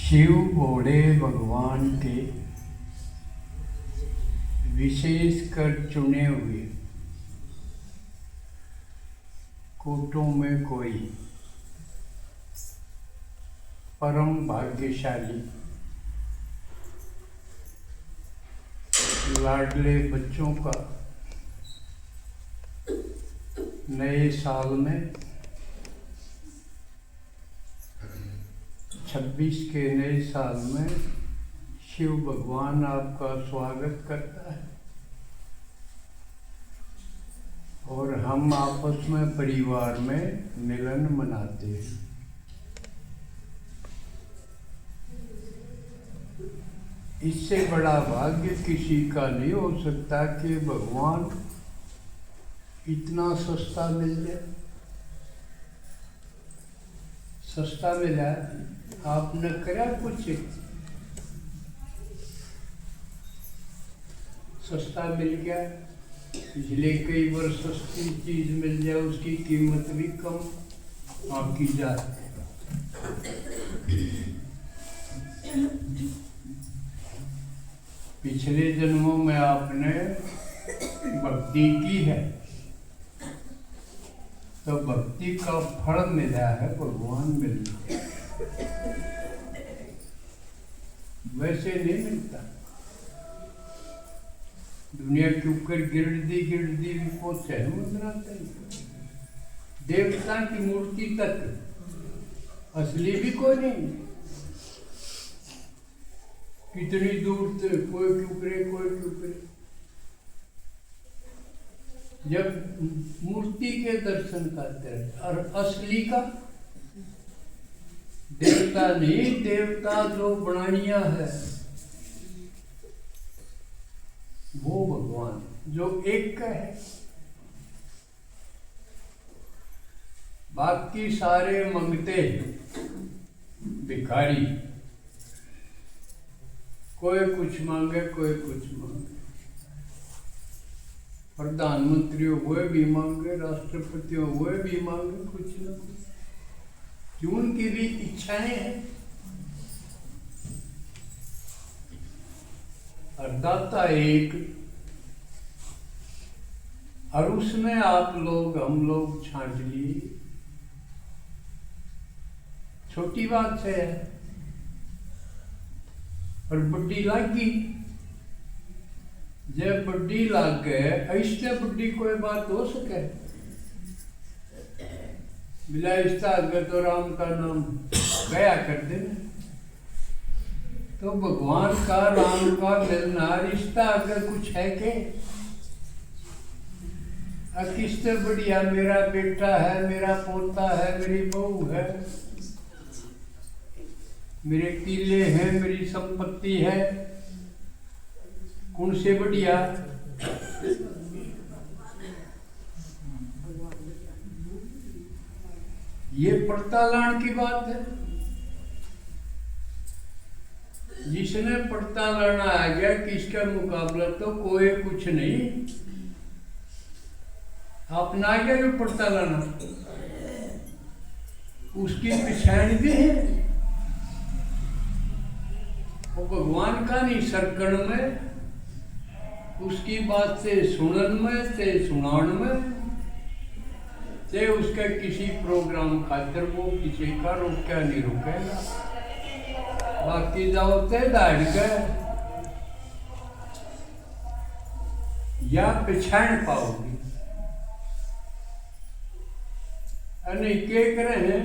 शिव भोले भगवान के विशेषकर चुने हुए कोटों में कोई परम भाग्यशाली लाडले बच्चों का नए साल में 26 के नए साल में शिव भगवान आपका स्वागत करता है और हम आपस में परिवार में मिलन मनाते हैं। इससे बड़ा भाग्य किसी का नहीं हो सकता कि भगवान इतना सस्ता मिल जाए। सस्ता मिला, आपने करा कुछ, सस्ता मिल गया। पिछले कई वर्ष सस्ती चीज मिल जाए उसकी कीमत भी कम आपकी जाती है। पिछले जन्मों में आपने भक्ति की है तो भक्ति का फल मिला है, भगवान मिल गया। वैसे नहीं मिलता। दुनिया के ऊपर गिरदी भी पोते है मुद्राते देवता की मूर्ति तक असली भी कोई नहीं। कितनी दूर से कोई के ऊपर जब मूर्ति के दर्शन करते हैं और असली का देवता नहीं, देवता जो बनाइया है वो भगवान जो एक का है। बाकी सारे मंगते भिखारी, कोई कुछ मांगे कोई कुछ मांगे। प्रधानमंत्री हुए भी मांगे, राष्ट्रपति हुए भी मांगे, कुछ न कुछ जो उनकी भी इच्छाएं हैं। और दाता एक, और उसमें आप लोग हम लोग छांट लिए। छोटी बात है और बड्डी लागी। जब बड्डी लाग गए, इससे बड्डी कोई बात हो सके? बिला इसका अगर तो राम का नाम गया कर देना। तो भगवान का राम का मिलना रिश्ता अगर कुछ है के? किससे बढ़िया मेरा बेटा है, मेरा पोता है, मेरी बहू है, मेरे किले हैं, मेरी संपत्ति है, कौन से बढ़िया? ये पड़तालान की बात है। जिसने पड़तालाना आ गया कि इसका मुकाबला तो कोई कुछ नहीं, आपने आ गया जो पड़तालाना, उसकी पहचान भी है। वो भगवान का नहीं सरकण में, उसकी बात से सुनन में, से सुनान में, से उसके किसी प्रोग्राम खातिर वो किसी का रोका नहीं रुकेगा। बाकी जाओ ते दाड़ गए या पहचान पाओगी। अने के करे हैं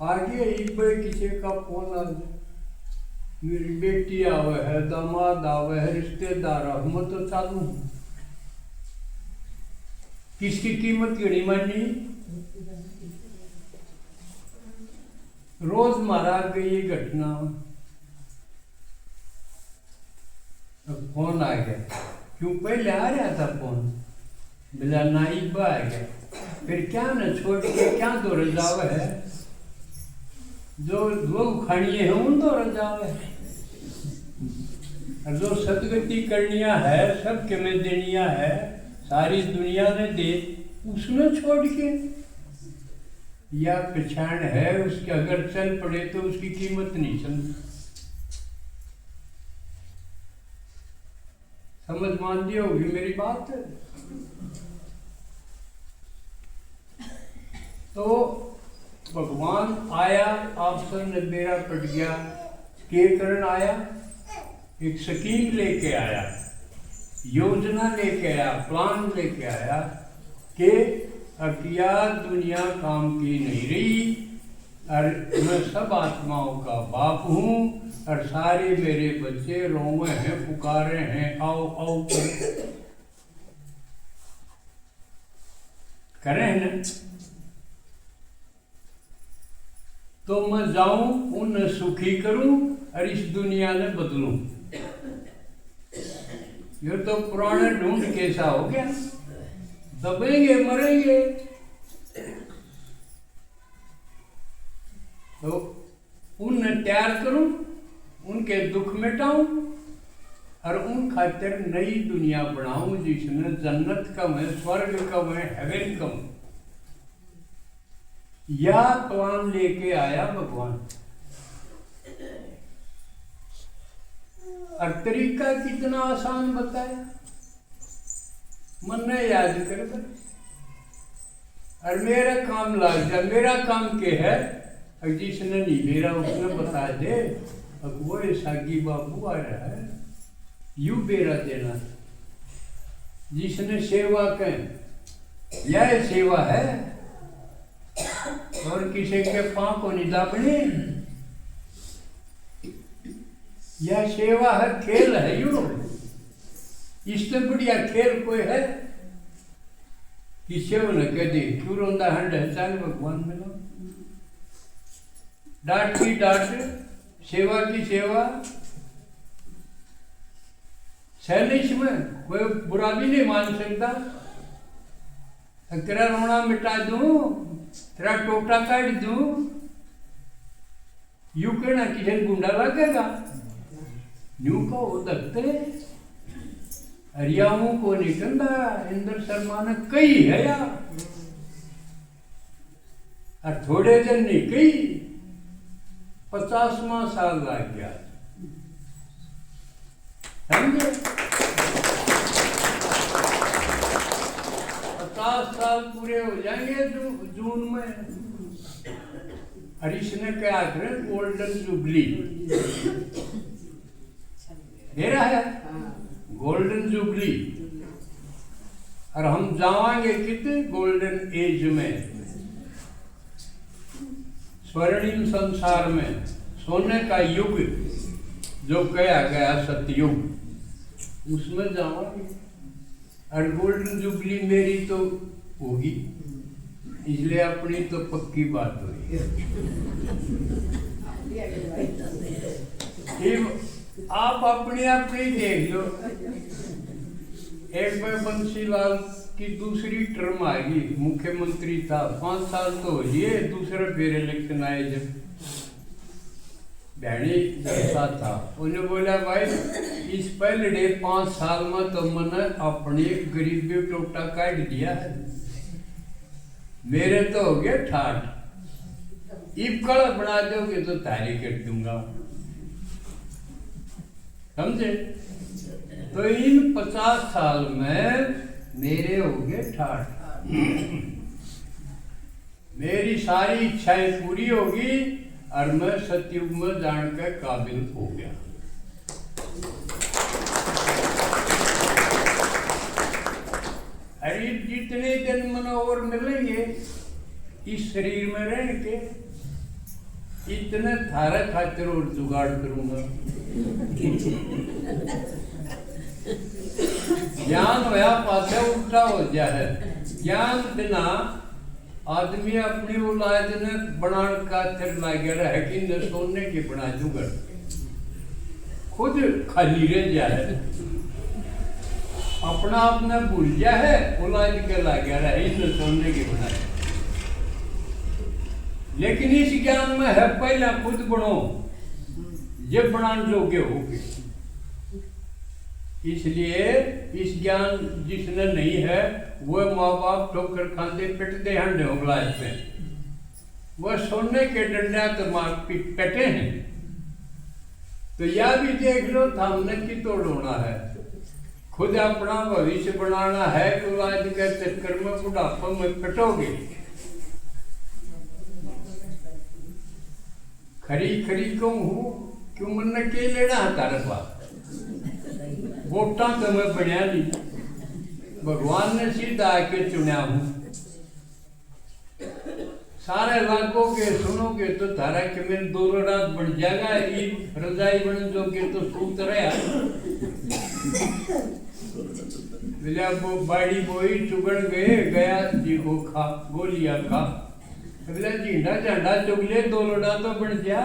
आगे इबे किसी का फोन आ जाए, मेरी बेटी आवे है, दामाद आवे है, रिश्तेदार आवे, मैं तो चालू हूँ। किसकी कीमत घड़ी मानी? रोज मारा गई घटना। फोन आ गया, क्यों पहले आ रहा था फोन, बिला नाइबा आ गया, फिर क्या न छोड़ के क्या दो रजाव है, जो लोग खानिए है उन दो रजाव है, और जो सदगति करनिया है, सब के में देनिया है, सारी दुनिया ने दे, उसने छोड़ के या पहचान है उसके, अगर चल पड़े तो उसकी कीमत नहीं समझ। समझ मान ली होगी मेरी बात। तो भगवान आया, आपसे बेड़ा पट गया, के कारण आया? एक स्कीम लेके आया, योजना लेके आया, प्लान लेके आया कि अब यार दुनिया काम की नहीं रही और मैं सब आत्माओं का बाप हूँ और सारे मेरे बच्चे रोए हैं, पुकारे हैं, आओ आओ करें ना। तो मैं जाऊं, उन्हें सुखी करूं और इस दुनिया ने बदलूं। ये तो पुराने ढूंढ कैसा हो गया, दबेंगे मरेंगे। तो उन्हें तैयार करूं, उनके दुख मिटाऊं और उन खातिर नई दुनिया बनाऊं जिसमें जन्नत कम है, स्वर्ग कम है, हेवन कम। या प्लान लेके आया भगवान। और तरीका कितना आसान बताया, मन ने याद कर दे और मेरा काम लग जा। मेरा काम क्या है? और जिसने नहीं मेरा उसने बता दे। अब वो सागी बाबू आ रहा है, यू बेरा देना। जिसने सेवा कहें यह सेवा है और किसी के पांव को नहीं दाबने, यह सेवा है, खेल है। यू इससे बढ़िया खेल कोई है? किसी ने कह दी क्यों रोंदा हंड है, चल भगवान मिलो। डांट की डांट, सेवा की सेवा। सैनिश में कोई बुरा भी नहीं मान सकता। तेरा रोना मिटा दूं, तेरा टोटा काट दूं, यू कहना किसी गुंडा लगेगा? न्यू का वो दखते हरियाणों को निकलता इंद्र शर्मा ने कही है यार, और थोड़े दिन नहीं कही, 50वां साल लग गया। समझे? 50 साल पूरे हो जाएंगे जून में। हरीश ने क्या करें, गोल्डन जुबली दे रहा है, गोल्डन जुबली। और हम जावांगे कितने गोल्डन एज में, स्वर्णिम संसार में, सोने का युग जो कहा गया सतयुग, उसमें जावांगे। और गोल्डन जुबली मेरी तो होगी, इसलिए अपनी तो पक्की बात हुई। आप अपने आप ही देख लो। एक बार बंसीलाल की दूसरी टर्म आ गई, मुख्यमंत्री था, 5 साल तो हो लिए, दूसरा फिर इलेक्शन आए जब बहनी जैसा था, उन्हें बोला भाई इस पहले 5 साल में तो मैंने अपनी गरीबी टोटा काट दिया है, मेरे तो हो गए 68, इबकड़ा बना दोगे तो तारी कर दूंगा। समझे? तो इन 50 साल में मेरे हो गए 68। मेरी सारी इच्छाएं पूरी होगी और मैं सतयुग में जान के काबिल हो गया। अरे जितने दिन मन और मिलेंगे इस शरीर में रह के, इतने थारा खातिर और जुगाड़ करूंगा। ज्ञान होया पाछे उल्टा हो जाए। ज्ञान बिना आदमी अपनी औलाद ने बनाने का तिर लगे रहे कि न सोने की बना दूंगा, खुद खाली रह जाए, अपना अपना भूल जाए, औलाद के लगे रहे न सोने की बनाए। लेकिन इस ज्ञान में है पहला खुद बनो, ये बनाने जोगे होगे। इसलिए इस ज्ञान जिसने नहीं है वह माँ बाप ठोकर खाते पिटते हैं ढोंगलाज पे, वह सोने के डंडा तो मार पेटे हैं। तो यह भी देख लो, थामने की तोड़ होना है, खुद अपना भविष्य बनाना है तो आज के चक्कर में बुढ़ापा में कटोगे। खरी खरी क्यों हूँ, क्यों मन के लेना है तारे पास, वोटा तो मैं बढ़िया नहीं, भगवान ने सीधा आके चुना हूँ। सारे लाखों के सुनोगे तो तारा के मेरे 2 रात बन जाएगा, ये रजाई बन जोगे तो सूत रहा। वो बाड़ी बोई चुगन गए गया जी को खा गोलियां खा, झींडा झंडा चुगले 2 लोड़ा तो बन जा,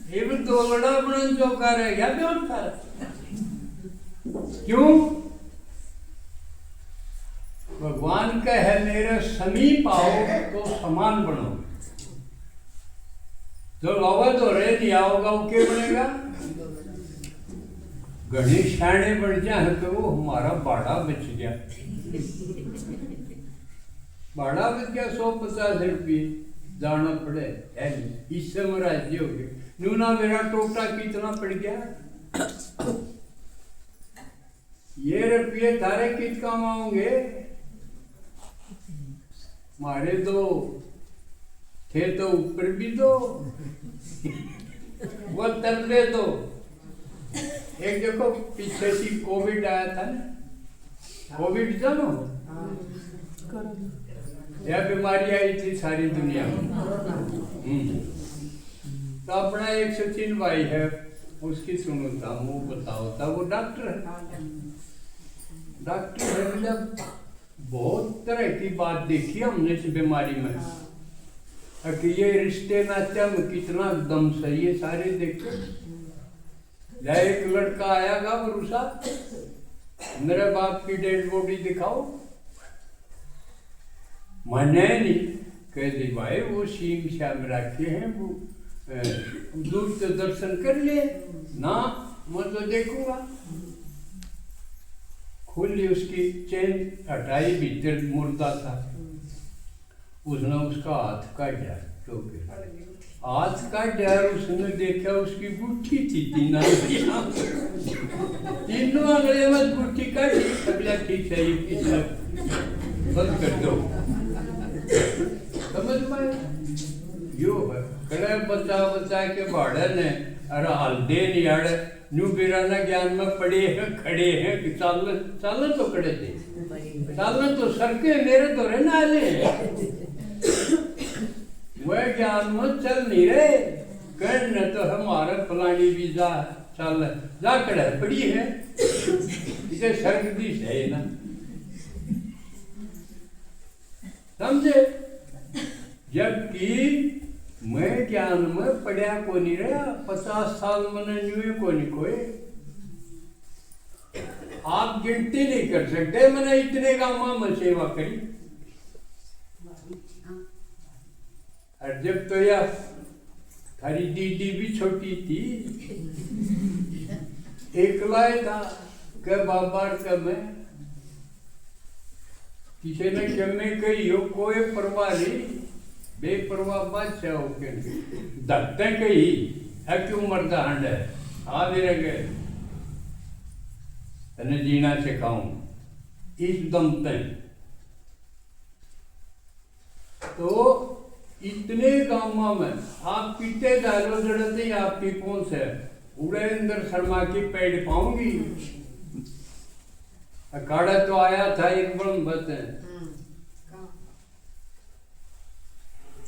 ये भी 2 लोड़ा बन जो का रह गया क्यों था, क्यों? भगवान का है मेरे समीप आओ तो समान बनो, जो लावा तो रहे नहीं आओगा वो क्या बनेगा? गणेश शाणे बढ़ जाए तो वो हमारा बाड़ा बच गया, बाड़ा बच गया 150 रुपये जाना पड़े इससे महाराज हो गए। नूना मेरा टोटा कितना पड़ गया, ये रुपये थारे कित काम आओगे? मारे दो थे तो ऊपर भी दो, वो तल दे दो। एक देखो पीछे से कोविड आया था ना, कोविड जानो यह बीमारी आई थी सारी दुनिया में। तो अपना एक सचिन भाई है, उसकी सुनो था, वो बताओ था, वो डॉक्टर है, डॉक्टर है, मतलब बहुत तरह की बात देखी हमने इस बीमारी में, कि ये रिश्ते नाते में कितना दम सही है सारे देखे। एक लड़का आया गा भरोसा, मेरे बाप की डेड बॉडी दिखाओ, मैंने नहीं कह दी भाई वो सीम श्याम रखे हैं, वो दूर से दर्शन कर ले ना, मैं तो देखूंगा। खोली उसकी चेन हटाई, भीतर मुर्दा था, उसने उसका हाथ काट दिया, हाथ काट दिया, उसने देखा उसकी गुट्ठी थी, तीनों अगले में गुट्ठी काटी, अगला ठीक है ये बंद कर दो, समझ में यो है। कड़े बचा बचा के भाड़े ने अरे हल्दे नहीं आड़े न्यू बिराना ज्ञान में पड़े हैं खड़े हैं कि चाल तो खड़े थे, चाल तो सरके मेरे तो रहना आले वह ज्ञान में चल नहीं रहे, कहने तो हमारा फलानी भी जा चल जा खड़े पड़ी है, इसे सर्ग दिश है ना, समझे? जबकि मैं ज्ञान में पढ़िया को नहीं रहा, 50 साल मैंने न्यू को नहीं कोई, आप गिनती नहीं कर सकते मैंने इतने गांव में सेवा करी। और जब तो यह थारी दीदी भी छोटी थी, एकला था के बाबा का मैं किसी ने जमे कही हो कोई परवाह नहीं, बेपरवाह बादशाह होके धकते कही है क्यों मरदा हंड है, आ मेरे गए तने जीना सिखाऊं इस दम तक। तो इतने गांव में आप पीते डालो जड़ते आपकी पहुंच है, उड़े अंदर शर्मा की पेड़ पाऊंगी। अखाड़ा तो आया था एक बम बते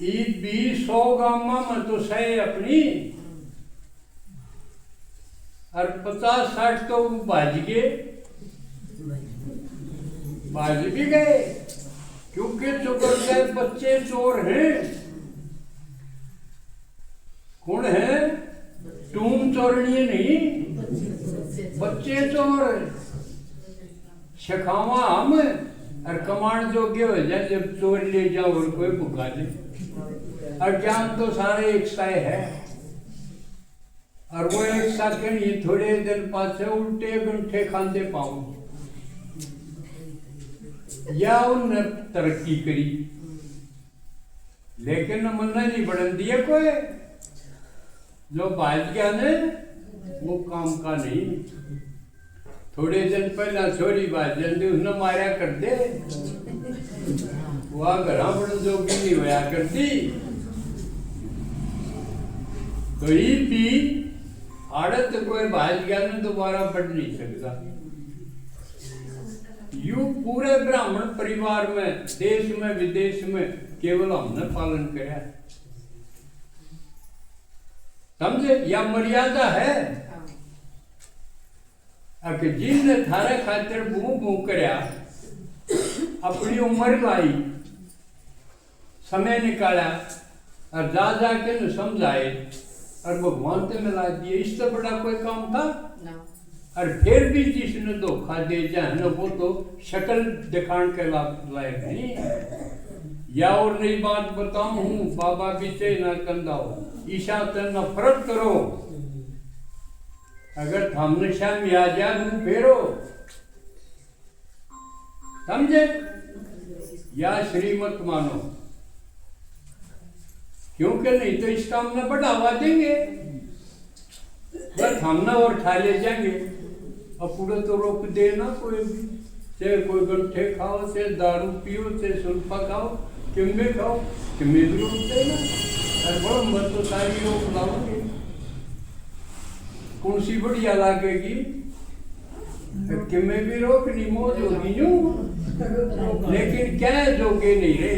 ईद भी 100 गांव में तो सही अपनी, और 50-60 तो भाज भी गए, क्योंकि चुकर गए बच्चे चोर हैं। कौन है? टूम चोरनी नहीं, बच्चे चोर शखावा हम और कमांड जोगे हो जाए जब चोर ले जाओ और कोई भुखा दे। अज्ञान तो सारे एक सा है, और वो एक सा के नहीं थोड़े दिन पास उल्टे गुंठे खाते पाऊं या उन तरक्की करी, लेकिन मन नहीं बढ़न दिए कोई, जो बाज गया ने वो काम का नहीं। थोड़े दिन पहला छोरी बात जल्दी उसने मारा कर दे वह घर बड़ जोगी नहीं होया करती तो ये भी आड़त कोई भाज गया ना दोबारा बढ़ नहीं सकता। यू पूरे ब्राह्मण परिवार में देश में विदेश में केवल हमने पालन किया समझे या मर्यादा है अगर जिनने थारे खातिर बू बू करया अपनी उम्र लाई समय निकाला और जा जाके न समझाए और भगवान से मिला दिए इससे बड़ा कोई काम था और फिर भी जिसने धोखा दे जाए ना वो तो शक्ल दिखाने के लायक नहीं। या और नई बात बताऊं हूँ बाबा बीचे ना कंदाओ ईशा से नफरत करो अगर हमने में आ जाए मुंह फेरो समझे या श्रीमत मानो क्योंकि नहीं तो इस काम में बढ़ावा देंगे बस हमने और खा ले जाएंगे अब पूरा तो रोक देना कोई भी चाहे कोई गंठे खाओ चाहे दारू पियो चाहे सुल्फा खाओ किम्बे खाओ किम्बे भी रोक देना और बड़ा मत तो सारी रोक लाओगे कौन सी बढ़िया लागेगी किम्बे भी रोक नहीं मौज होगी यूं लेकिन क्या जोगे नहीं रहे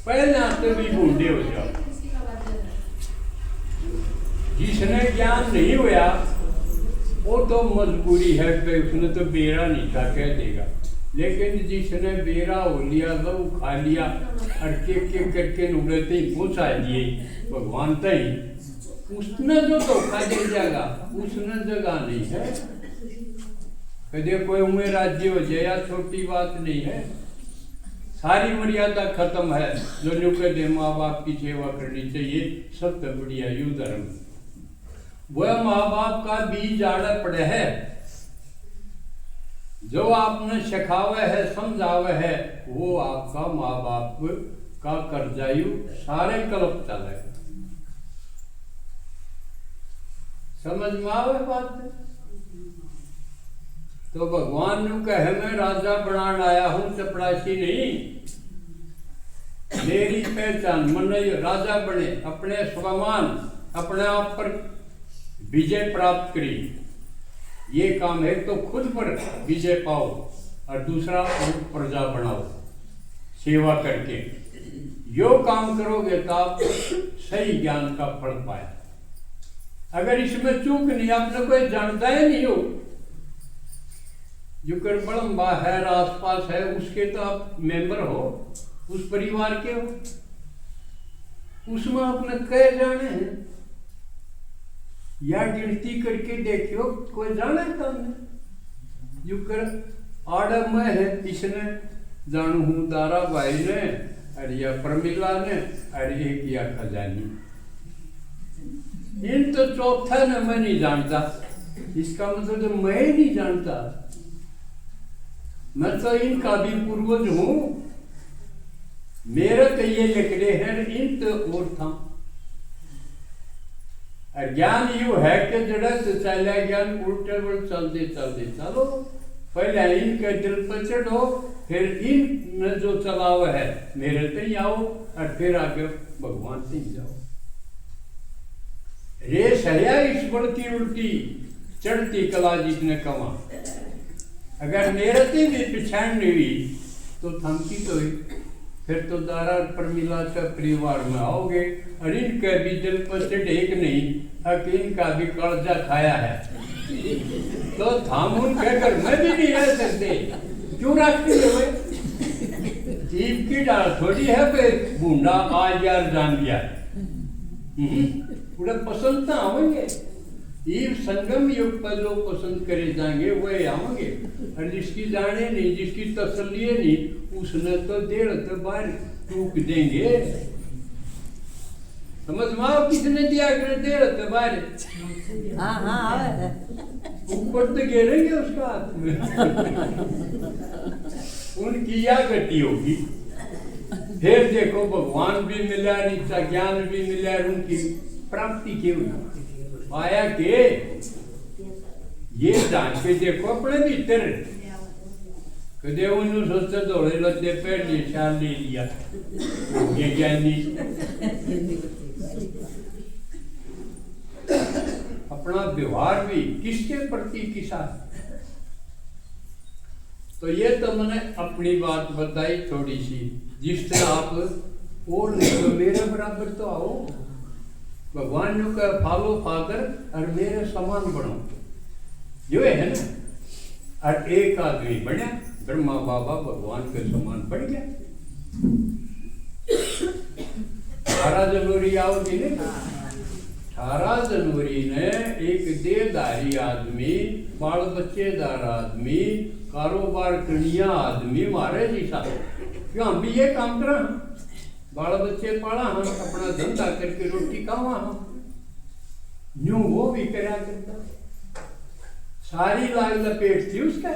पहले आते भी बूढ़े हो जाओ जिसने ज्ञान नहीं हुआ वो तो मजबूरी है कि उसने तो बेरा नहीं था कह देगा लेकिन जिसने बेरा हो लिया लहू खा लिया और के करके नुगड़ते ही पहुंचा दिए भगवान तक उसने जो धोखा दे जाएगा उसने जगह नहीं है कदे कोई उम्र राज्य हो जाए या छोटी बात नहीं है सारी मर्यादा खत्म है जो न्यू कहते माँ बाप की सेवा करनी चाहिए सबसे बढ़िया यू धर्म वह माँ बाप का बीज आड़ा पड़े है जो आपने सिखावे है समझावे है वो आपका माँ बाप का कर्जायु सारे कल्प चले समझ में आवे बात तो भगवान ने कहे मैं राजा बनाने आया हूं चपड़ासी नहीं मेरी पहचान मन राजा बने अपने स्वाभिमान अपने आप पर विजय प्राप्त करी ये काम है तो खुद पर विजय पाओ और दूसरा प्रजा बनाओ सेवा करके यो काम करोगे तो आप सही ज्ञान का फल पाए अगर इसमें चूक नहीं आपने कोई जानता ही नहीं हो जो कर बड़म बाहर आसपास है उसके तो आप मेंबर हो उस परिवार के हो उसमें आपने कह जाने हैं या गिनती करके देखियो कोई जाने तुमने जो कर आड़ा में है इसने जानू हूं दारा भाई ने अरे या प्रमिला ने अरे एक या खजानी इन तो चौथा ने मैं नहीं जानता इसका मतलब तो मैं नहीं जानता मैं तो इनका भी पूर्वज हूं मेरे तो ये लिखड़े हैं इन तो और था ज्ञान यू है कि जड़ा तो चला ज्ञान उल्टे बल चलते चलते चलो पहले इनके दिल पर चढ़ो फिर इन जो चलाव है मेरे ते ही आओ और फिर आगे भगवान से ही जाओ रेस है ईश्वर की उल्टी चढ़ती कला जिसने कमा अगर मेरे से भी पिछाड़ नहीं हुई तो थमकी तो ही फिर तो दारा प्रमिला का परिवार में आओगे और इनके भी दिल पर चढ़ेक नहीं अब इनका भी कर्जा खाया है तो हम उनके घर में भी नहीं रह सकते क्यों रखते हुए जीव की डाल थोड़ी है पे बूंदा आज यार जान गया पूरा पसंद ना आवेंगे ईव संगम युग पर जो पसंद करे जाएंगे वही आवेंगे और जिसकी जाने नहीं जिसकी तसल्ली नहीं उसने तो देर तो बाहर टूक देंगे समझ माओ किसने दिया कर देर तो बाहर हाँ ऊपर तो गिरेंगे उसका हाथ में उनकी या गति होगी फिर देखो भगवान भी मिला नीचा ज्ञान भी मिला उनकी प्राप्ति क्यों पाया के ये जान के देखो अपने भीतर, कदे उन्होंने सोचते दौड़े लद्दे पैर लिए ख्याल ले लिया ये ज्ञानी। अपना व्यवहार भी किसके प्रति किसा। तो ये तो मैंने अपनी बात बताई थोड़ी सी, जिस तरह आप और नहीं तो मेरे बराबर तो आओ, भगवान ने कहा फॉलो फादर और मेरे समान बनो, जो है ना। और एक आदमी बना ब्रह्मा बाबा भगवान के समान बढ़ गया। 18 जनवरी आओगी नहीं, 18 जनवरी ने एक देहधारी आदमी, बाल बच्चेदार आदमी, कारोबार करनिया आदमी मारे जैसा, क्यों हम भी ये काम करा, बाल बच्चे पाला हम, अपना धंधा करके रोटी खावा हम, यूं वो भी करा करता। सारी लाल लपेट थी उसका।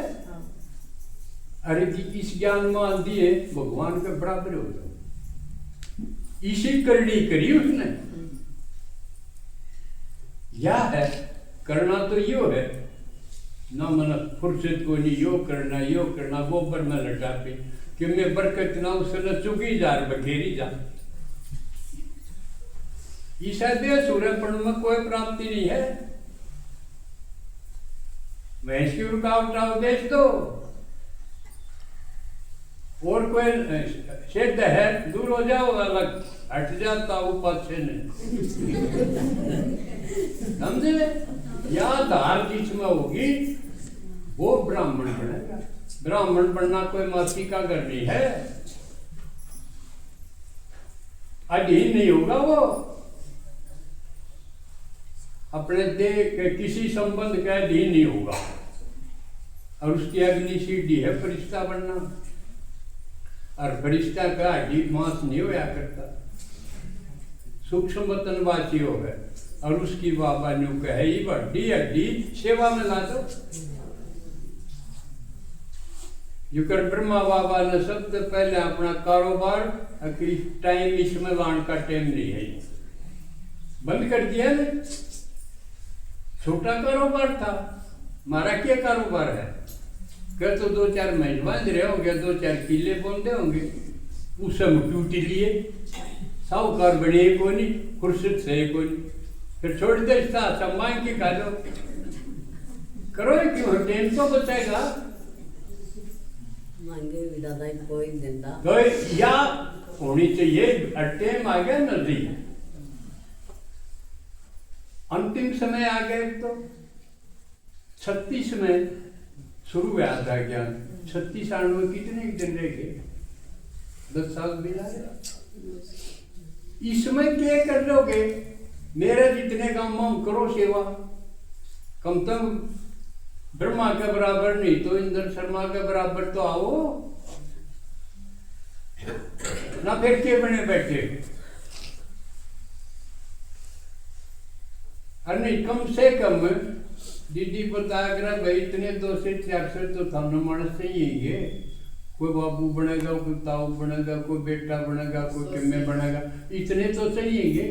अरे जी इस ज्ञान मान दिए भगवान के बराबर हो जाओ, इसी करनी करी उसने। या है करना तो यो है ना, मन फुर्सत को नहीं यो करना गोबर में लटा पे कि मैं बरकत ना उसने चुकी जा बखेरी जा। ईसा दे सूर्यपण में कोई प्राप्ति नहीं है। भैंस की रुकावट बेच दो, और कोई सिद्ध है दूर हो जाओ, अलग हट जाता पाछे ने समझे। या धार जिसमें होगी वो ब्राह्मण बनेगा। ब्राह्मण बनना कोई मासी का घर नहीं है, अधीन नहीं होगा वो, अपने देह के किसी संबंध का अधीन नहीं होगा। और उसकी अग्नि सीढ़ी है फरिश्ता बनना, और फरिश्ता का हड्डी मांस नहीं होया करता, सूक्ष्म वतनवासी हो गए। और उसकी बाबा ने कहे ही बड्डी हड्डी सेवा में ला दो। युकर ब्रह्मा बाबा ने सबसे पहले अपना कारोबार टाइम इसमें लाने का टाइम नहीं है, बंद कर दिया ना। छोटा कारोबार था, हमारा क्या कारोबार है, क्या तो 2-4 महीने बांध रहे होंगे, 2-4 किले बोंदे होंगे, उस समय ड्यूटी लिए साहूकार बने को नहीं, फुर्सत से को नहीं, फिर छोड़ दे सब मांग के खा लो, करो क्यों, टाइम तो बचाएगा। मांगे भी दादा कोई देता तो या होनी चाहिए, टाइम आ गया नजदीक, अंतिम समय आ गए। तो 36 में शुरू हुआ था ज्ञान, 36 साल में कितने दिन रह गए, 10 साल बिना। इसमें क्या कर लोगे, मेरे जितने काम हम करो सेवा, कम से कम ब्रह्मा के बराबर नहीं तो इंद्र शर्मा के बराबर तो आओ ना, फिर के बने बैठे। अरे नहीं, कम से कम दीदी बताया करा भाई इतने 200-400 तो थाना मानस चाहिए। कोई बाबू बनेगा, कोई ताऊ बनेगा, कोई बेटा बनेगा, कोई किम्मे बनेगा, इतने तो चाहिए।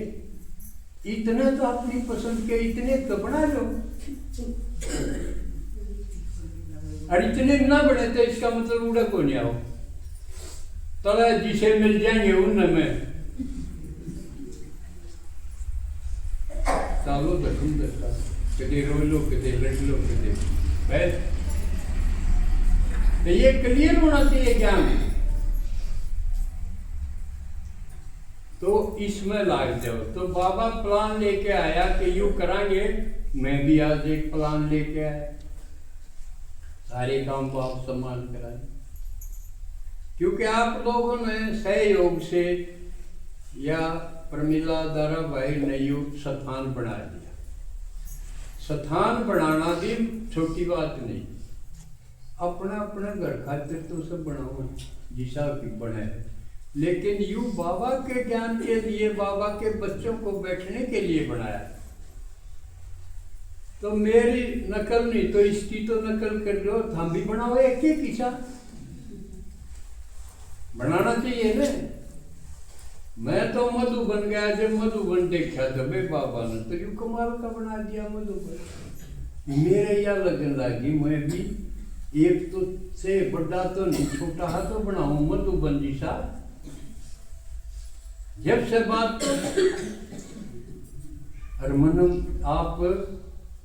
इतने तो अपनी पसंद के इतने तो बना लो, और इतने ना बने तो इसका मतलब उड़ा को नहीं आओ, तला जिसे मिल जाएंगे उनमें सालों दसम दस्ता, कदे रो लो, कदे लड़ लो, कदे बस। तो ये क्लियर होना चाहिए ज्ञान, तो इसमें लाग जाओ। तो बाबा प्लान लेके आया कि यूं करांगे, मैं भी आज एक प्लान लेके आया, सारे काम को आप सम्मान कराए, क्योंकि आप लोगों ने सहयोग से या प्रमिला दारा भाई नयू स्थान बना दिया। स्थान बनाना भी छोटी बात नहीं, अपना अपना घर खातिर तो सब बनाओ जिसा भी बने, लेकिन यू बाबा के ज्ञान के लिए, बाबा के बच्चों को बैठने के लिए बनाया। तो मेरी नकल नहीं तो इसकी तो नकल कर लो, हम भी बनाओ एक ही पीछा बनाना चाहिए ना। मैं तो मधुबन गया, जब मधुबन देखा तो भाई बाबा ने तो यू कमाल का बना दिया मधुबन। मेरे या लगन लगी मैं भी एक तो से बड़ा तो नहीं छोटा हा तो बनाऊं मधुबन सा। जब से बात और मन आप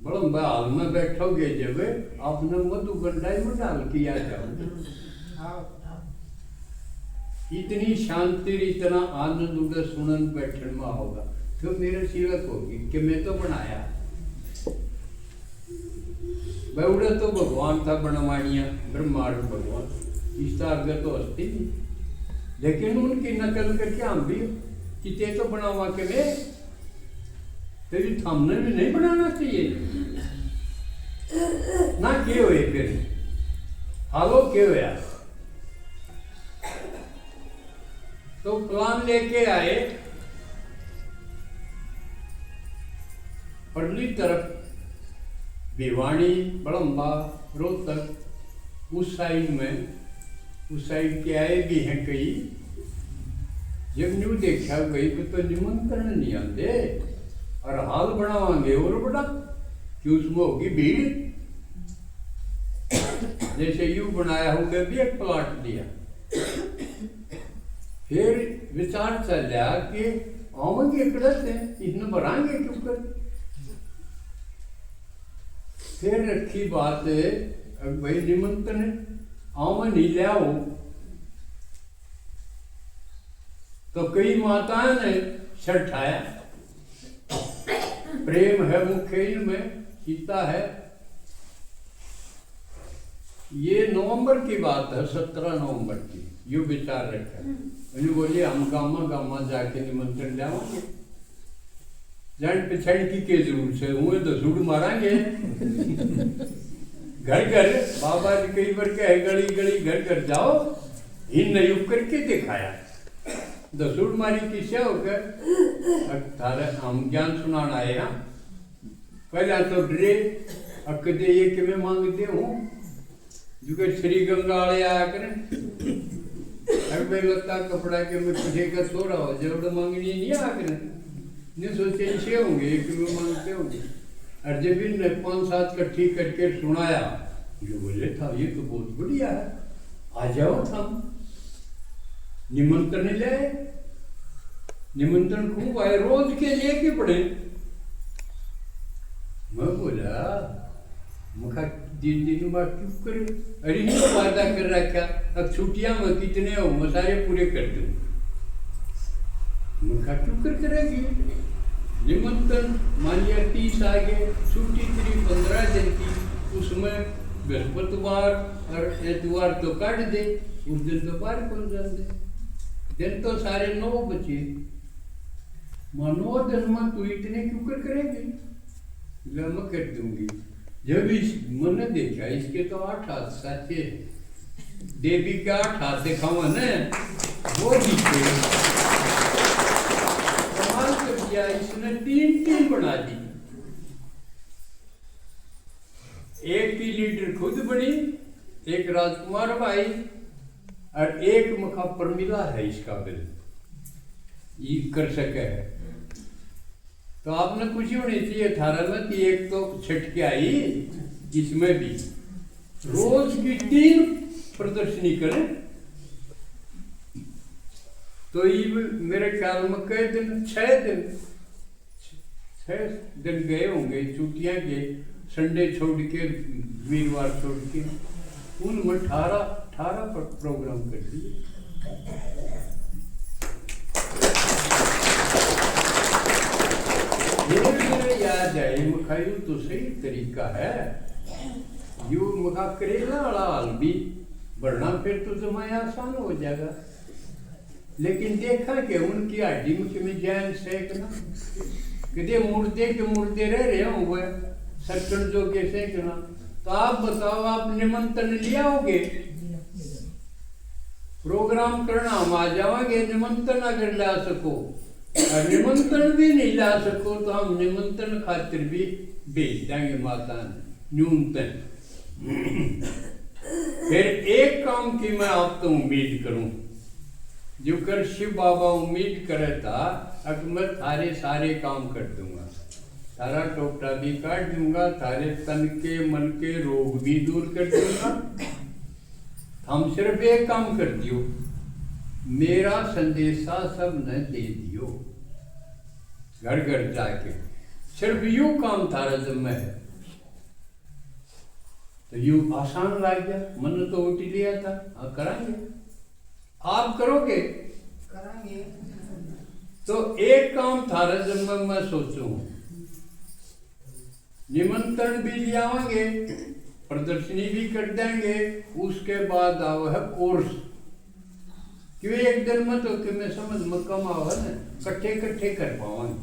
बड़ा हाल में बैठोगे जब आपने मधुबन में डाल किया जाओ, इतनी शांति इतना आनंद उधर सुनन बैठन में होगा तो मेरे सिलक होगी कि मैं तो बनाया बउड़ा तो भगवान था बनवाणिया ब्रह्मांड भगवान इस आगे तो हस्ती नहीं, लेकिन उनकी नकल करके हम भी किते तो बनावा के वे तेरी थामने भी नहीं बनाना चाहिए ना क्यों हुए फिर हालो क्यों होया। तो प्लान लेके आए पड़ली तरफ भिवाड़ी बड़म्बा रोहतक उस साइड के आए भी हैं कई। जब न्यू देखा गई तो निमंत्रण नहीं आते और हाल बनावांगे और बड़ा कि उसमें होगी भीड़। जैसे यू बनाया होगा भी एक प्लाट दिया, फिर विचार चला कि आवेंगे कड़स है इसने भरांगे क्यों कर। फिर रखी बात भाई निमंत्रण आवे नहीं ले आओ तो कई माताएं ने छठाया प्रेम है मुख्य में सीता है। ये नवंबर की बात है 17 नवंबर की यू विचार रखा मैंने बोलिए हम गामा जाके निमंत्रण जाओगे जान पिछड़ की जरूर से हुए तो झूठ मारांगे घर बाबा जी कई बार कहे गली घर जाओ इन नयुग करके दिखाया दसूड़ मारी किस्सा होकर थारे हम ज्ञान सुनाना आए हाँ पहला तो डरे अकदे ये कि मैं मांगते हूँ जो श्री गंगा वाले आया करें अगर लगता कपड़ा के मैं तुझे का सो रहा हो जब मांगनी नहीं आ करें नहीं सोचे इसे होंगे कि मैं मांगते होंगे। और जब इन 5-7 इकट्ठी करके सुनाया जो बोले था ये तो बहुत बढ़िया है आ जाओ हम निमंत्रण ले निमंत्रण खूब आए रोज के लिए के पड़े। मैं बोला मुखा दिन बाद चुप करे अरे नहीं तो वादा कर रखा अब छुट्टियां में कितने हो मैं सारे पूरे कर दूं। मुखा चुप कर करेगी निमंत्रण मानिए 30 आगे छुट्टी तेरी 15 दिन की उसमें बृहस्पतिवार और एतवार तो काट दे उस दिन तो बाहर कौन जान दे दिन तो सारे 9 बचे मानो दिन में तू इतने क्यों कर करेगी मैं कर दूंगी। जब इस मैंने देखा इसके तो 8 हाथ साचे देवी का 8 हाथ दिखावा न वो नीचे कमाल कर दिया इसने 3 टीम बना दी। एक की लीडर खुद बनी एक राजकुमार भाई और एक मुखा प्रमिला है इसका बिल ये कर सके है। तो आपने खुशी होनी चाहिए 18 में कि एक तो छटके आई इसमें भी रोज की 3 प्रदर्शनी करें तो ये मेरे ख्याल में कई दिन 6 दिन गए होंगे छुट्टियां के संडे छोड़ के वीरवार छोड़ के उनमें 18 प्रोग्राम कर दिए। मेरे याद आए मखायू तो सही तरीका है यू मखा करेला वाला हाल भी बढ़ना फिर तो जमाया आसान हो जाएगा। लेकिन देखा कि उनकी हड्डी में जैन सेकना कदे मुर्दे के मुर्दे रह रहे होंगे सटन जो के सेकना। तो आप बताओ आप निमंत्रण लिया होगे प्रोग्राम करना हम आ जाओगे निमंत्रण अगर ला सको और निमंत्रण भी नहीं ला सको तो हम निमंत्रण खातिर भी भेज देंगे माता न्यूनतम। फिर एक काम की मैं आप तो उम्मीद करूं जो कर शिव बाबा उम्मीद करे था अब मैं सारे काम कर दूंगा सारा टोकरा भी काट दूंगा, थारे तन के मन के रोग भी दूर कर दूंगा। हम सिर्फ एक काम कर दियो, मेरा संदेशा सब न दे दियो, घर घर जाके सिर्फ यूं काम थारा जिम्मे है। तो यूं आसान लग गया, मन तो उठ लिया था। हाँ कराएंगे, आप करोगे? कराएंगे। तो एक काम थारा जिम्मे मैं सोचूं, निमंत्रण भी ले आवांगे, प्रदर्शनी भी कर देंगे, उसके बाद आओ है कोर्स। क्यों एक दिन में तो कि मैं समझ में कम आवा ना, कट्ठे कट्ठे कर पावांगे।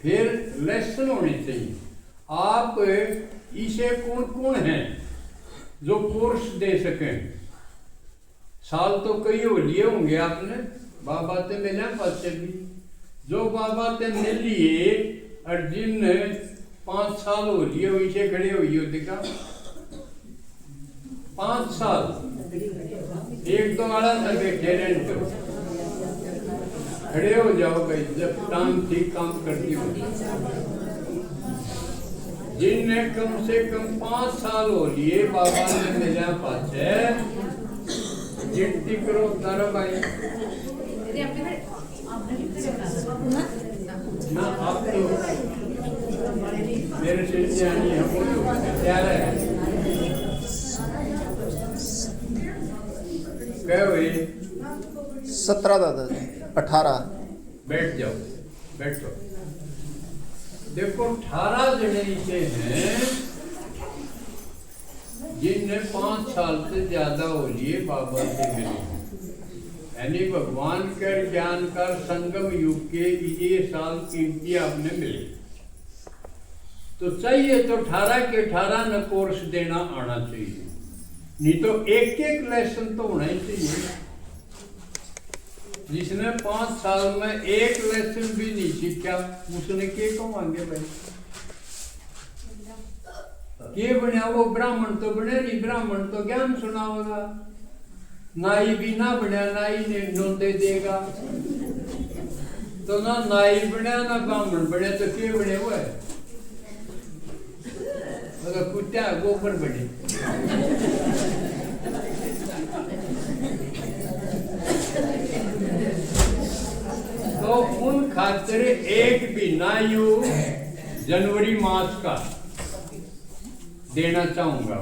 फिर लेसन होने चाहिए। आप इसे कौन कौन है जो कोर्स दे सकें? साल तो कई हो लिए होंगे आपने, बाबा ते मिले पासे भी, जो बाबा ते मिल लिए और जिन 5 साल हो लिए वैसे खड़े हुई हो देखा 5 साल एक दो आड़ा न बैठे रहते हो, खड़े हो जाओ भाई जब टांग ठीक काम करती हो। जिनने कम से कम 5 साल हो लिए बाबा ने मिला पासे, गिनती करो तारा भाई ना। आप तो मेरे से जानी है, वो तो प्यारा है। क्या हुई? 17 दादाजी, 18। बैठ जाओ, बैठो। देखो 18 जने ऐसे हैं जिनने 5 साल से ज्यादा हो लिए बाबा से मिले, यानी भगवान के ज्ञान का संगम युग के ये साल कीमती आपने मिले। तो चाहिए तो 18 के 18 न कोर्स देना आना चाहिए, नहीं तो एक एक लेसन तो होना ही चाहिए। जिसने 5 साल में एक लेसन भी नहीं सीखा उसने के कमाएंगे भाई? के बनिया वो ब्राह्मण तो बने नहीं, ब्राह्मण तो ज्ञान सुनाओगा। नाई भी ना बनिया, नाई ने नोंदे देगा। तो ना नाई बनिया ना ब्राह्मण बने तो के बने हुए? मतलब कुत्ता गोबर बने। तो उन खातिर एक भी नायु जनवरी मास का देना चाहूंगा।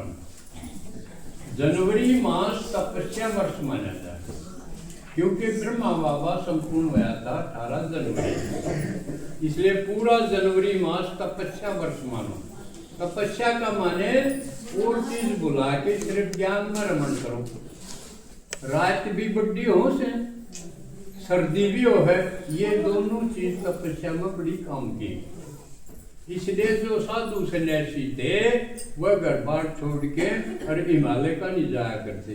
जनवरी मास तपस्या वर्ष माना जाता है, क्योंकि ब्रह्मा बाबा संपूर्ण हुआ था 18 जनवरी, इसलिए पूरा जनवरी मास तपस्या वर्ष मानो। तपस्या का माने और चीज बुला के सिर्फ ज्ञान में रमन करो। रात भी बड़ी हो से सर्दी भी हो है, ये दोनों चीज तपस्या में बड़ी काम की। इसलिए जो साधु सन्यासी थे वह घर बार छोड़ के और हिमालय का नहीं जाया करते,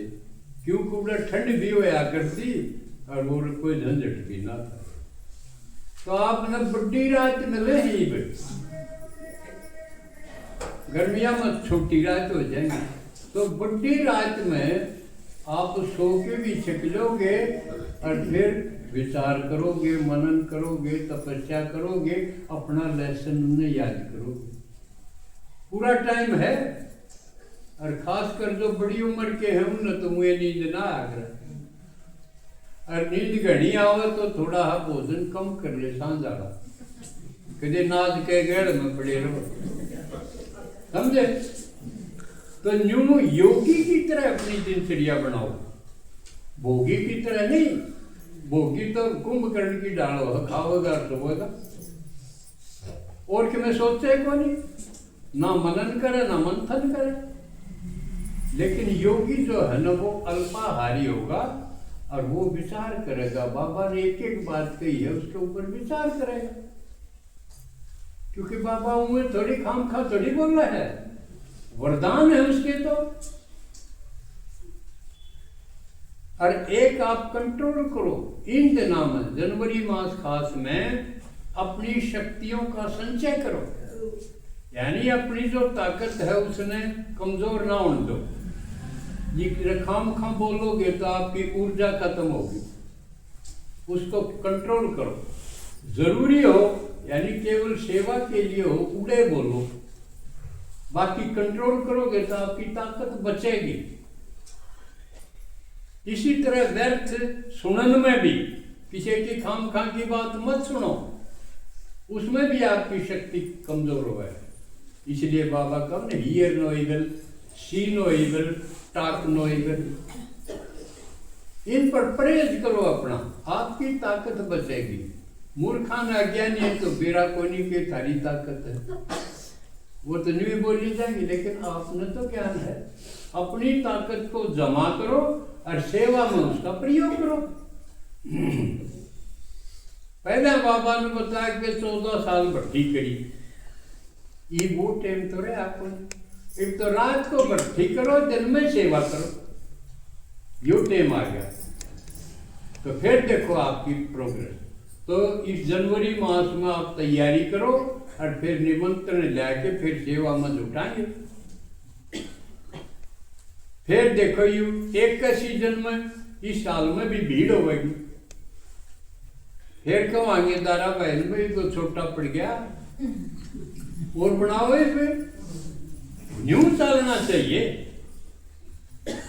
क्योंकि उधर ठंड भी होया करती और वो कोई झंझट भी ना था। तो आपने बड़ी रात मिले ही गर्मिया में छोटी रात हो जाएंगी, तो बड़ी रात में आप सो के भी छिप लोगे और फिर विचार करोगे, मनन करोगे, तपस्या करोगे, अपना लेसन उन्हें याद करोगे। पूरा टाइम है, और खासकर जो बड़ी उम्र के हैं उन्हें तो मुझे नींद ना आ रहा, और नींद घनी आवे तो थोड़ा भोजन कम कर ले सांझाड़ा, कदे नाज के गेड़ में पड़े रहो, समझे? तो न्यू योगी की तरह अपनी दिनचर्या बनाओ, भोगी की तरह नहीं। भोगी तो कुंभकर्ण की डालो है, खाओगा सोएगा, और कि मैं सोचे को नहीं, ना मनन करे ना मंथन करे। लेकिन योगी जो है ना वो अल्पाहारी होगा और वो विचार करेगा। बाबा ने एक एक बात कही है उसके ऊपर विचार करेगा, क्योंकि बाबा उन्हें थोड़ी खाम खा थोड़ी बोल रहा है, वरदान है उसके। तो और एक आप कंट्रोल करो इन दिनों में, जनवरी मास खास में अपनी शक्तियों का संचय करो, यानी अपनी जो ताकत है उसने कमजोर ना होने दो। ये खाम खाम बोलोगे तो आपकी ऊर्जा खत्म होगी, उसको कंट्रोल करो। जरूरी हो यानी केवल सेवा के लिए हो, उड़े बोलो, बाकी कंट्रोल करोगे तो आपकी ताकत बचेगी। इसी तरह व्यर्थ सुनन में भी किसी की खामखा की बात मत सुनो, उसमें भी आपकी शक्ति कमजोर हो है। इसलिए बाबा कब ने hear no evil, see no evil, talk no evil, इन पर परहेज करो अपना, आपकी ताकत बचेगी। मूर्खान अज्ञानी है तो बेरा कोई नहीं के थारी ताकत है, वो तो नहीं बोली जाएगी, लेकिन आपने तो ज्ञान है। अपनी ताकत को जमा करो और सेवा में उसका प्रयोग करो। पहले बाबा ने बताया कि 14 साल भट्टी करी, ये वो टाइम तो रहे आपको, एक तो रात को भट्टी करो, दिन में सेवा करो, यो टाइम आ गया। तो फिर देखो आपकी प्रोग्रेस। तो इस जनवरी मास में आप तैयारी करो और फिर निमंत्रण लेके फिर सेवा में जुटाएंगे। फिर देखो यू एक का सीजन में इस साल में भी भीड़ होगी। फिर कहेंगे दारा बहन में तो छोटा पड़ गया और बनाओ, फिर न्यू चलना चाहिए।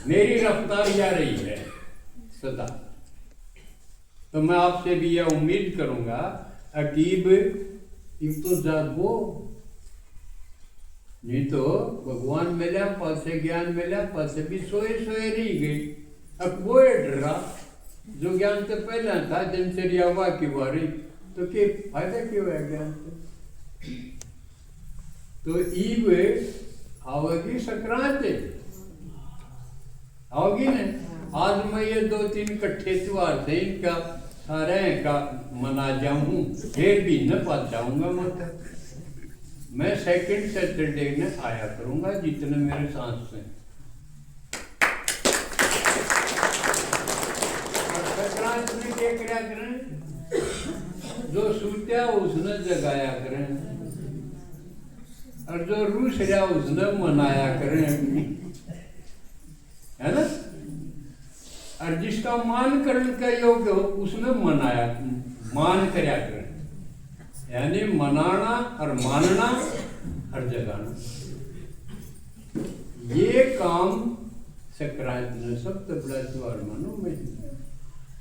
मेरी रफ्तार जा रही है सदा, तो मैं आपसे भी यह उम्मीद करूंगा अकीब इब तो जागो, नहीं तो भगवान मिला पासे ज्ञान मिला पासे भी सोए सोए नहीं गई। अब वो डरा जो ज्ञान तो पहला था, दिनचर्या हुआ की बारी, तो के फायदा क्यों है ज्ञान से? तो ईब आओगी संक्रांत आओगी ना। आज मैं ये 2-3 कट्ठे त्योहार थे इनका सारे का मना जाऊं, फिर भी न पा जाऊंगा। मैं सेकंड सैटरडे में आया करूंगा जितने मेरे सांस हैं। संक्रांत में क्या क्या करें, जो सूत्या उसने जगाया करें और जो रूस रहा उसने मनाया करें, है ना। और जिसका मान करने का योग्य हो उसने मनाया मान करया करें, यानी मनाना और मानना और जगाना, ये काम संक्रांत ने सबसे बड़ा त्योहार मानो में।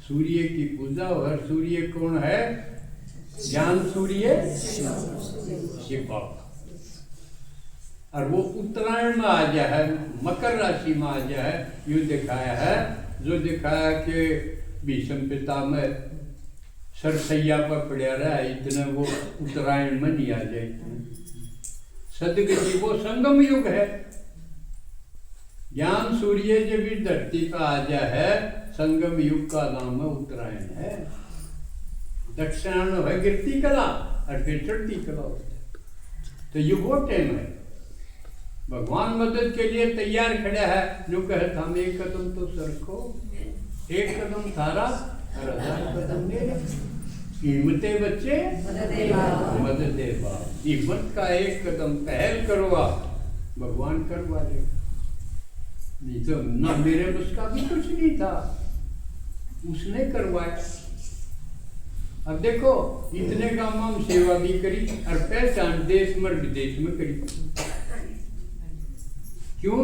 सूर्य की पूजा, और सूर्य कौन है? ज्ञान सूर्य शिव बाबा। और वो उत्तरायण में आ गया है, मकर राशि में आ गया है। यूँ दिखाया है, जो दिखाया कि भीष्म पितामह सरसैया पर पड़ा रहा है, इतना वो उत्तरायण में नहीं आ जाए। सदगति वो संगम युग है। ज्ञान सूर्य जब भी धरती पर आ जा है, संगम युग का नाम है उत्तरायण है। दक्षिणायन है गिरती कला और फिर चढ़ती कला होती है। तो युग वो टाइम है। भगवान मदद के लिए तैयार खड़ा है। जो कहे हम एक कदम तो सरको, एक कदम थारा और 1000 कदम मेरा। कीमते बच्चे मदद दे बाप, हिम्मत का एक कदम पहल करो आप, भगवान करवा दे। नहीं तो ना मेरे बस का भी कुछ नहीं था, उसने करवाया। अब देखो इतने काम हम सेवा भी करी और पहचान देश में विदेश में करी। क्यों?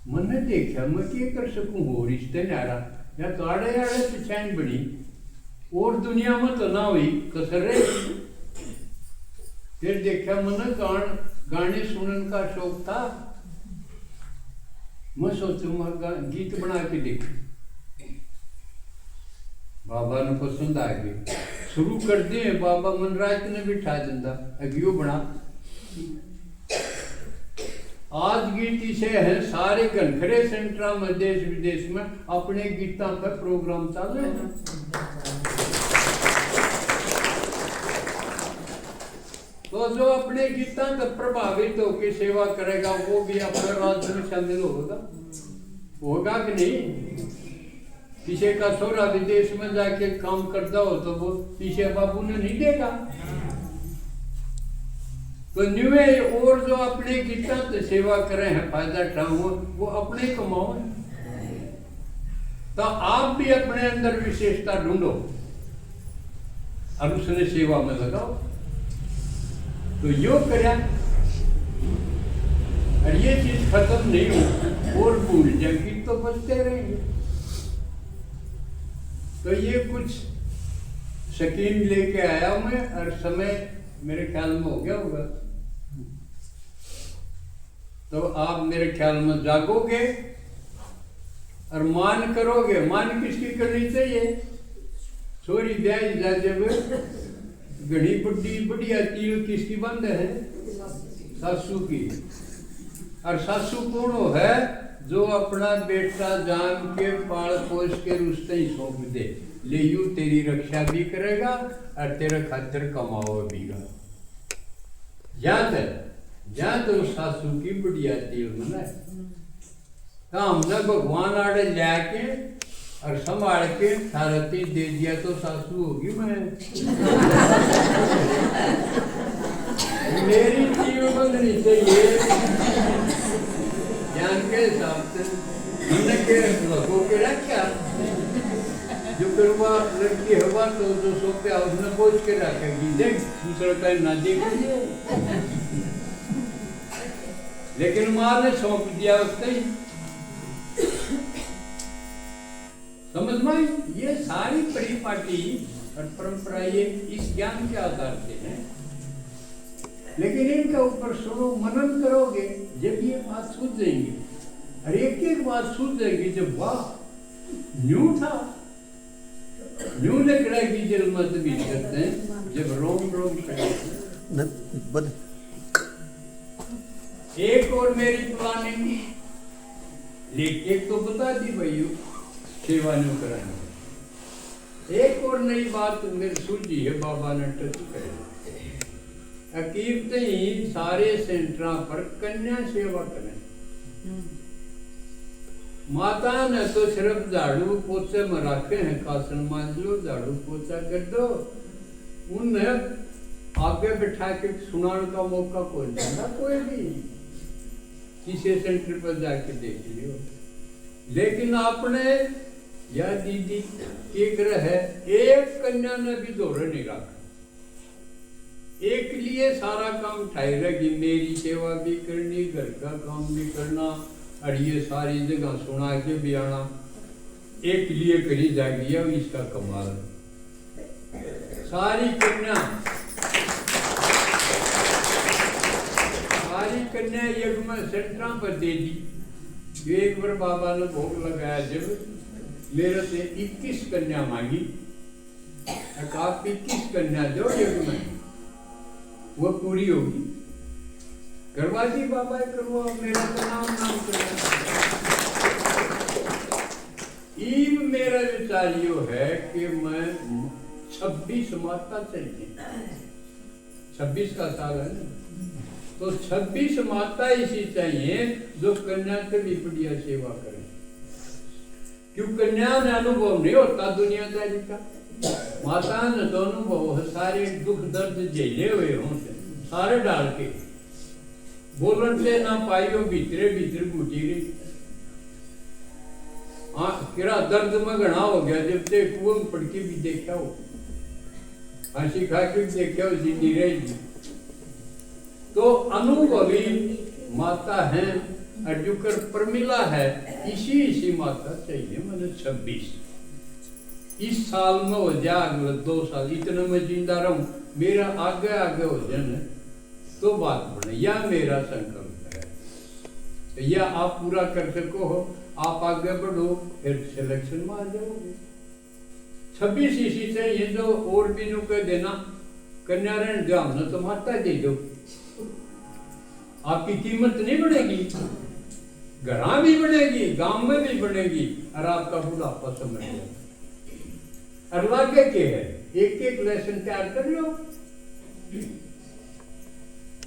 मैंने देखा मैं क्या कर सकूं, हो रिश्ते नारा या तो आड़े आड़े से चैन बनी और दुनिया में तो ना हुई कसर रही। फिर देखा मैंने गाने सुनने का शौक था। मैं सोचूंगा गीत बना के देखूं, बाबा ने पसंद आ गई, शुरू कर दिए। बाबा मनराज ने बिठा दिंदा अगियो बना। आज गीत इसे है सारे घनखरे सेंटरा में देश विदेश में अपने गीतों पर प्रोग्राम चल रहे हैं। तो जो अपने गीतों पर प्रभावित होकर सेवा करेगा वो भी अपने राज्य में शामिल होगा कि नहीं? किसी का छोरा विदेश में जाके काम करता हो तो वो पीछे बाबू ने नहीं देगा। तो न्यूए और जो अपने गीता से सेवा करें हैं फायदा उठाओ, वो अपने कमाओ। तो आप भी अपने अंदर विशेषता ढूंढो। और उसने सेवा में लगाओ। तो यो करा और ये चीज खत्म नहीं हो और भूल जाएगी तो बचते रहेंगे। तो ये कुछ शकीन लेके आया हूं मैं और समय मेरे ख्याल में हो गया होगा। तो आप मेरे ख्याल में जागोगे और मान करोगे। मान किसकी करनी चाहिए? छोरी ब्याह जा जब घड़ी बुढ़ी बढ़िया तील किसकी बंद है? सासू की। और सासू कौन हो है? जो अपना बेटा जान के पाल पोस के रुस्ते ही सौंप दे, ले यू तेरी रक्षा भी करेगा और तेरा खातिर कमाओ बीगा। याद उस सासू की बढ़िया तील मना तो हमने भगवान आड़े जाके और संभाल के थारती दे दिया तो सासू होगी मैं। मेरी तील बंधनी चाहिए ज्ञान के हिसाब से। हमने के लोगों के रखा जो करवा लड़की हवा तो जो सोपे उसने बोझ के रखेगी, देख दूसरा का ना देखिए। लेकिन माँ ने सौंप दिया उससे ही। समझ में? ये सारी परिपाटी और परंपरा ये इस ज्ञान के आधार से है। लेकिन इनके ऊपर सुनो, मनन करोगे, जब ये बात सूझ जाएंगी और एक एक बात सूझ जाएगी, जब वाह न्यू था, न्यू लग रहा है जल मत भी करते हैं, जब रोम रोम करते। एक और मेरी प्लानिंग, एक तो बता दी भाई सेवा नहीं करानी। एक और नई बात मेरी सूझी है, बाबा ने टच करे। अकीब ही सारे सेंटरों पर कन्या सेवा करें। माता ने तो सिर्फ झाड़ू पोछे में रखे हैं, कासन मान लो, झाड़ू पोछा कर दो। उन्हें आगे बिठा के सुनाने का मौका कोई नहीं, कोई भी किसी सेंटर पर जाके देख लियो। लेकिन आपने या दीदी एक है, एक कन्या ने भी दौरे नहीं रखा। एक लिए सारा काम उठाई रहेगी, मेरी सेवा भी करनी, घर का काम भी करना और ये सारी जगह सुना के भी आना। एक लिए करी जाएगी, अब इसका कमाल। सारी कन्या एक में सेंटरा पर दे दी। एक बार बाबा ने भोग लगाया, जब मेरे से 21 कन्या मांगी, आप 21 कन्या दो एक में, वो पूरी होगी। करवा दी बाबा, करवा, मेरा तो नाम करना। ईब मेरा विचार यो है कि मैं 26 माता चाहिए। 26 का साल है ना, तो 26 माता ऐसी चाहिए जो कन्या से भी बढ़िया सेवा करें। क्यों? कन्या ने अनुभव नहीं होता दुनियादारी का, माता ने तो अनुभव है, सारे दुख दर्द झेले हुए हों सारे डाल के। बोलन से ना पाइयो भीतरे भीतर घुटी रही। किरा दर्द में घना हो गया, जब से कुएं में पड़ के भी देखा हो, हंसी खा के देखा हो, जिंदी रहेगी। तो अनुभवी माता है और जो कर प्रमिला है, इसी माता चाहिए। मैंने 26 इस साल में हो जा, अगले 2 साल इतने में जिंदा रहूं, मेरा आगे आगे हो जाए तो बात बने। या मेरा संकल्प है, तो या आप पूरा कर सको हो, आप आगे बढ़ो, फिर सिलेक्शन में आ जाओगे। 26 इसी चाहिए जो और भी नु कह देना कन्या रण जाम न तो माता दे दो, आपकी कीमत नहीं बढ़ेगी, घरा भी बढ़ेगी, गांव में भी बढ़ेगी और आपका बुढ़ापा समझ जाएगा। और लागे के है, एक एक लेसन तैयार कर लो।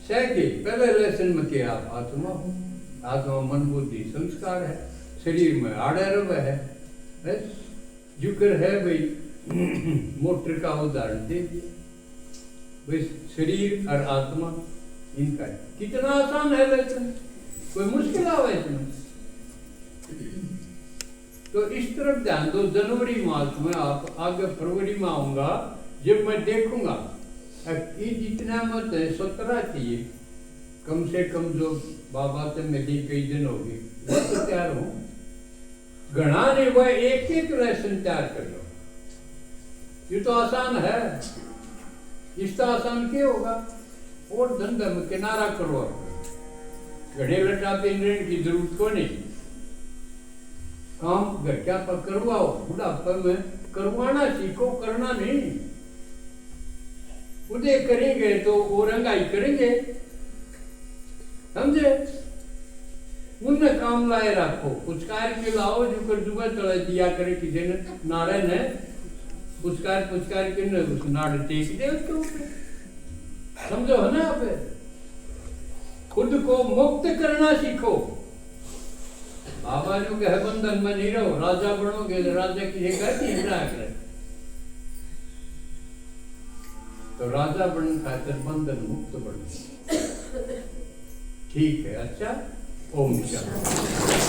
पहले लेसन में क्या? आत्मा, आत्मा मन बुद्धि संस्कार है, शरीर में आड़े है, जुकर है भाई। मोटर का उदाहरण दे दिया भाई, शरीर और आत्मा इनका कितना आसान है लेसन, कोई मुश्किल आवे इसमें? तो इस तरफ ध्यान दो। जनवरी मास में आप आगे फरवरी में आऊंगा जब मैं देखूंगा अब ये जितना मत है 17 चाहिए कम से कम, जो बाबा से मिली कई दिन हो गए वो तो तैयार हो घना नहीं, वह एक एक लेसन तैयार कर लो। ये तो आसान है, इसका आसान क्या होगा? और धंधा में किनारा करो, घड़े लटाते की जरूरत को नहीं, काम घर क्या पर करवाओ, बुढ़ापे में करवाना सीखो, करना नहीं। उदय करेंगे तो औरंगाई करेंगे, समझे? उनने काम लाए रखो, पुचकार के लाओ जो कर जुबा चला दिया करे किसी ने, नारायण है पुचकार के ने उस नाड़ टेक दे उसके ऊपर, समझो है ना? आप खुद को मुक्त करना सीखो। बाबा जो के बंधन में नहीं रहो, राजा बनोगे तो राजा की जगह नहीं करे, तो राजा बन खातिर बंधन मुक्त बन। ठीक है, अच्छा, ओम शांति।